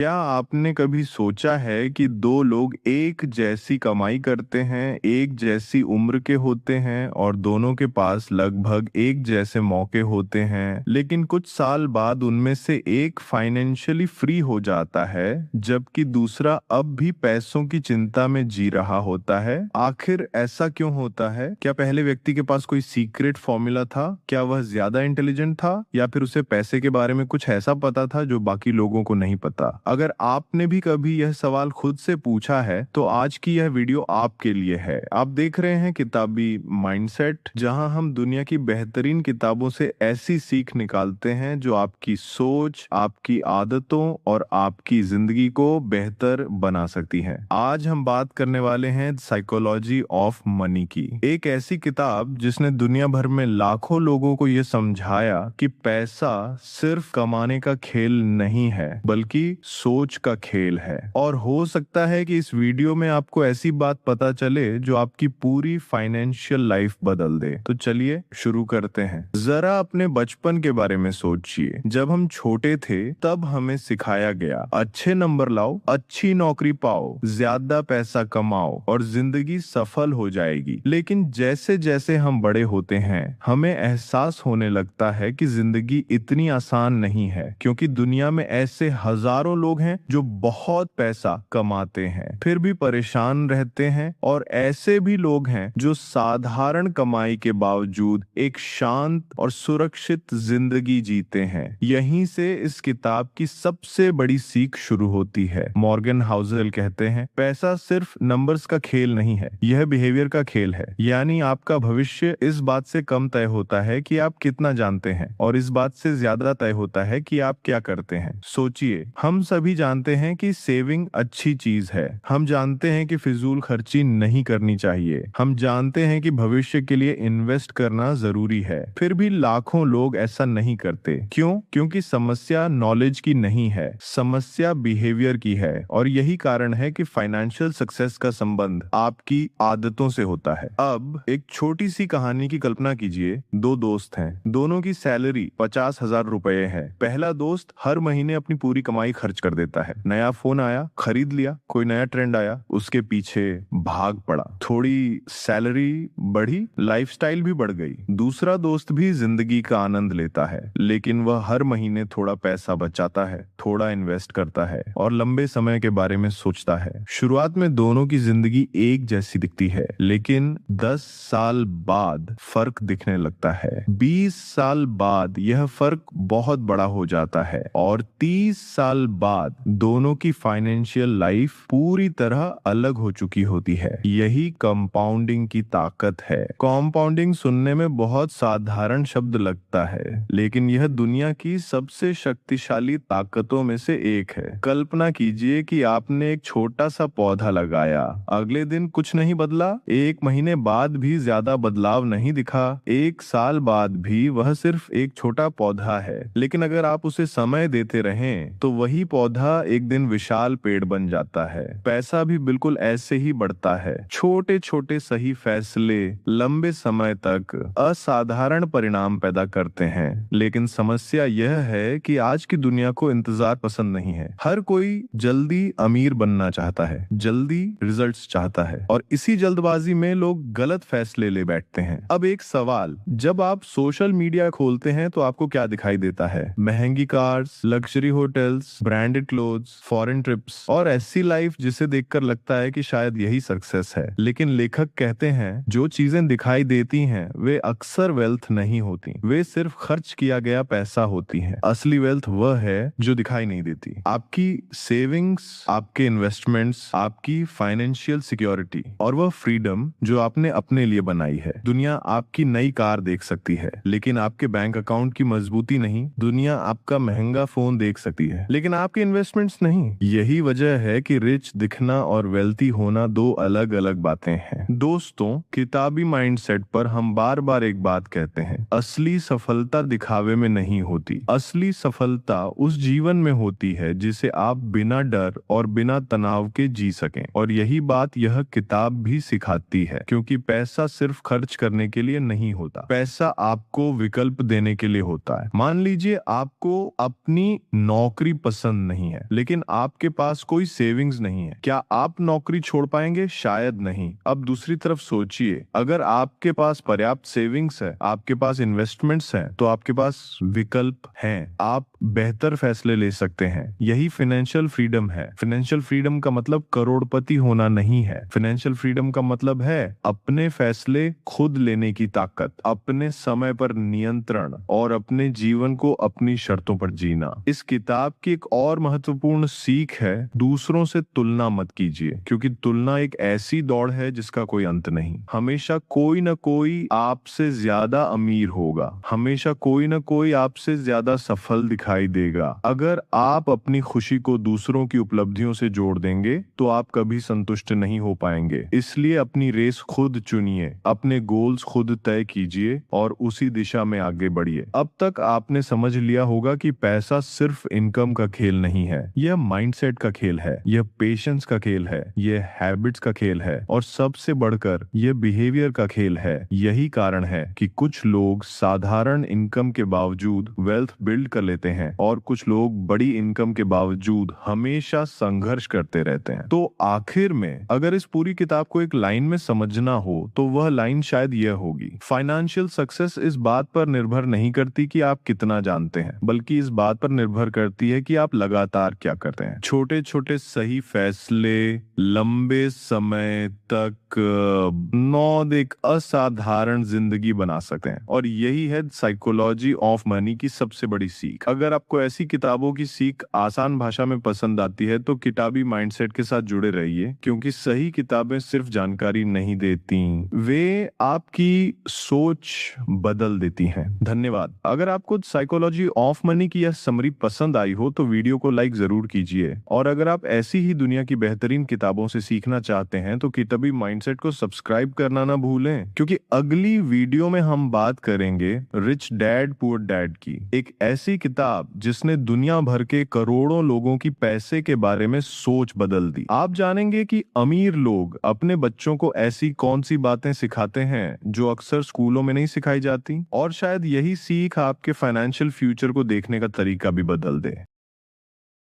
क्या आपने कभी सोचा है कि दो लोग एक जैसी कमाई करते हैं, एक जैसी उम्र के होते हैं और दोनों के पास लगभग एक जैसे मौके होते हैं, लेकिन कुछ साल बाद उनमें से एक फाइनेंशियली फ्री हो जाता है, जबकि दूसरा अब भी पैसों की चिंता में जी रहा होता है? आखिर ऐसा क्यों होता है? क्या पहले व्यक्ति के पास कोई सीक्रेट फॉर्मूला था? क्या वह ज्यादा इंटेलिजेंट था, या फिर उसे पैसे के बारे में कुछ ऐसा पता था जो बाकी लोगों को नहीं पता? अगर आपने भी कभी यह सवाल खुद से पूछा है तो आज की यह वीडियो आपके लिए है। आप देख रहे हैं किताबी माइंडसेट, जहां हम दुनिया की बेहतरीन किताबों से ऐसी सीख निकालते हैं जो आपकी सोच, आपकी आदतों और आपकी जिंदगी को बेहतर बना सकती है। आज हम बात करने वाले हैं साइकोलॉजी ऑफ मनी की, एक ऐसी किताब जिसने दुनिया भर में लाखों लोगों को यह समझाया कि पैसा सिर्फ कमाने का खेल नहीं है, बल्कि सोच का खेल है। और हो सकता है कि इस वीडियो में आपको ऐसी बात पता चले जो आपकी पूरी फाइनेंशियल लाइफ बदल दे। तो चलिए शुरू करते हैं। जरा अपने बचपन के बारे में सोचिए। जब हम छोटे थे तब हमें सिखाया गया, अच्छे नंबर लाओ, अच्छी नौकरी पाओ, ज्यादा पैसा कमाओ और जिंदगी सफल हो जाएगी। लेकिन जैसे जैसे हम बड़े होते हैं हमें एहसास होने लगता है कि जिंदगी इतनी आसान नहीं है, क्योंकि दुनिया में ऐसे हजारों लोग हैं जो बहुत पैसा कमाते हैं फिर भी परेशान रहते हैं, और ऐसे भी लोग हैं जो साधारण कमाई के बावजूद एक शांत और सुरक्षित जिंदगी जीते हैं। यहीं से इस किताब की सबसे बड़ी सीख शुरू होती है। मॉर्गन हाउसेल कहते हैं, पैसा सिर्फ नंबर्स का खेल नहीं है, यह बिहेवियर का खेल है। यानी आपका भविष्य इस बात से कम तय होता है कि आप कितना जानते हैं, और इस बात से ज्यादा तय होता है कि आप क्या करते हैं। सोचिए, हम सभी जानते हैं कि सेविंग अच्छी चीज है, हम जानते हैं कि फिजूल खर्ची नहीं करनी चाहिए, हम जानते हैं कि भविष्य के लिए इन्वेस्ट करना जरूरी है, फिर भी लाखों लोग ऐसा नहीं करते। क्यों? क्योंकि समस्या नॉलेज की नहीं है, समस्या बिहेवियर की है। और यही कारण है कि फाइनेंशियल सक्सेस का संबंध आपकी आदतों से होता है। अब एक छोटी सी कहानी की कल्पना कीजिए। दो दोस्त हैं, दोनों की सैलरी 50,000 रुपए है। पहला दोस्त हर महीने अपनी पूरी कमाई खर्च कर देता है। नया फोन आया, खरीद लिया, कोई नया ट्रेंड आया, उसके पीछे भाग पड़ा। थोड़ी सैलरी बढ़ी, लाइफस्टाइल भी बढ़ गई। दूसरा दोस्त भी जिंदगी का आनंद लेता है, लेकिन वह हर महीने थोड़ा पैसा बचाता है, थोड़ा इन्वेस्ट करता है और लंबे समय के बारे में सोचता है। शुरुआत में दोनों की जिंदगी एक जैसी दिखती है, लेकिन 10 साल बाद फर्क दिखने लगता है। 20 साल बाद यह फर्क बहुत बड़ा हो जाता है, और 30 साल बाद दोनों की फाइनेंशियल लाइफ पूरी तरह अलग हो चुकी होती है। यही कंपाउंडिंग की ताकत है। कंपाउंडिंग सुनने में बहुत साधारण शब्द लगता है, लेकिन यह दुनिया की सबसे शक्तिशाली ताकतों में से एक है। कल्पना कीजिए कि आपने एक छोटा सा पौधा लगाया, अगले दिन कुछ नहीं बदला, एक महीने बाद भी ज्यादा बदलाव नहीं दिखा, एक साल बाद भी वह सिर्फ एक छोटा पौधा है। लेकिन अगर आप उसे समय देते रहें तो वही पौधा एक दिन विशाल पेड़ बन जाता है। पैसा भी बिल्कुल ऐसे ही बढ़ता है। छोटे छोटे सही फैसले लंबे समय तक असाधारण परिणाम पैदा करते हैं। लेकिन समस्या यह है कि आज की दुनिया को इंतजार पसंद नहीं है। हर कोई जल्दी अमीर बनना चाहता है, जल्दी रिजल्ट्स चाहता है, और इसी जल्दबाजी में लोग गलत फैसले ले बैठते हैं। अब एक सवाल, जब आप सोशल मीडिया खोलते हैं तो आपको क्या दिखाई देता है? महंगी cars, luxury hotels, branded clothes, foreign trips और ऐसी लाइफ जिसे देखकर लगता है कि शायद यही सक्सेस है। लेकिन लेखक कहते हैं जो चीजें दिखाई देती हैं वे अक्सर वेल्थ नहीं होती, वे सिर्फ खर्च किया गया पैसा होती हैं। असली वेल्थ वह है जो दिखाई नहीं देती। आपकी सेविंग्स, आपके इन्वेस्टमेंट्स, आपकी फाइनेंशियल सिक्योरिटी और वह फ्रीडम जो आपने अपने लिए बनाई है। दुनिया आपकी नई कार देख सकती है, लेकिन आपके बैंक अकाउंट की मजबूती नहीं। दुनिया आपका महंगा फोन देख सकती है, लेकिन आपके इन्वेस्टमेंट्स नहीं। यही वजह है कि रिच दिखना और वेल्थी होना दो अलग अलग बातें हैं। दोस्तों, किताबी माइंडसेट पर हम बार बार एक बात कहते हैं, असली सफलता दिखावे में नहीं होती। असली सफलता उस जीवन में होती है जिसे आप बिना डर और बिना तनाव के जी सकें। और यही बात यह किताब भी सिखाती है, क्योंकि पैसा सिर्फ खर्च करने के लिए नहीं होता, पैसा आपको विकल्प देने के लिए होता है। मान लीजिए आपको अपनी नौकरी पसंद नहीं है, लेकिन आपके पास कोई सेविंग्स नहीं है। क्या आप नौकरी छोड़ पाएंगे? शायद नहीं। अब दूसरी तरफ सोचिए, अगर आपके पास पर्याप्त सेविंग्स है, आपके पास इन्वेस्टमेंट्स हैं, तो आपके पास विकल्प हैं। आप बेहतर फैसले ले सकते हैं। यही फाइनेंशियल फ्रीडम है। फाइनेंशियल फ्रीडम का मतलब करोड़पति होना नहीं है। फाइनेंशियल फ्रीडम का मतलब है अपने फैसले खुद लेने की ताकत, अपने समय पर नियंत्रण और अपने जीवन को अपनी शर्तों पर जीना। इस किताब की एक और महत्वपूर्ण सीख है, दूसरों से तुलना मत कीजिए, क्योंकि तुलना एक ऐसी दौड़ है जिसका कोई अंत नहीं। हमेशा कोई न कोई आपसे ज्यादा अमीर होगा, हमेशा कोई न कोई आपसे ज्यादा सफल दिखाई देगा। अगर आप अपनी खुशी को दूसरों की उपलब्धियों से जोड़ देंगे तो आप कभी संतुष्ट नहीं हो पाएंगे। इसलिए अपनी रेस खुद चुनिए, अपने गोल्स खुद तय कीजिए और उसी दिशा में आगे बढ़िए। अब तक आपने समझ लिया होगा कि पैसा सिर्फ इनकम का खेल नहीं है, यह माइंडसेट का खेल है, यह पेशेंस का खेल है, यह हैबिट्स का खेल है और सबसे बढ़कर यह बिहेवियर का खेल है। यही कारण है कि कुछ लोग साधारण इनकम के बावजूद वेल्थ बिल्ड कर लेते हैं और कुछ लोग बड़ी इनकम के बावजूद हमेशा संघर्ष करते रहते हैं। तो आखिर में अगर इस पूरी किताब को एक लाइन में समझना हो तो वह लाइन शायद यह होगी, फाइनेंशियल सक्सेस इस बात पर निर्भर नहीं करती कि आप कितना जानते हैं, बल्कि इस बात पर निर्भर करती है कि आप लगातार क्या करते हैं। छोटे छोटे सही फैसले लंबे समय तक नौद एक असाधारण जिंदगी बना सकते हैं और यही है साइकोलॉजी ऑफ मनी की सबसे बड़ी सीख। अगर आपको ऐसी किताबों की सीख आसान भाषा में पसंद आती है तो किताबी माइंडसेट के साथ जुड़े रहिए, क्योंकि सही किताबें सिर्फ जानकारी नहीं देती, वे आपकी सोच बदल देती हैं। धन्यवाद। अगर आपको साइकोलॉजी ऑफ मनी की यह समरी पसंद आई हो तो वीडियो को लाइक जरूर कीजिए, और अगर आप ऐसी ही दुनिया की बेहतरीन किताबों से सीखना चाहते हैं तो किताबी माइंडसेट को सब्सक्राइब करना ना भूलें, क्योंकि अगली वीडियो में हम बात करेंगे रिच डैड पुअर डैड की, एक ऐसी किताब जिसने दुनिया भर के करोड़ों लोगों की पैसे के बारे में सोच बदल दी। आप जानेंगे कि अमीर लोग अपने बच्चों को ऐसी कौन सी बातें सिखाते हैं जो अक्सर स्कूलों में नहीं सिखाई जाती, और शायद यही सीख आपके फाइनेंशियल फ्यूचर को देखने का तरीका भी बदल दे।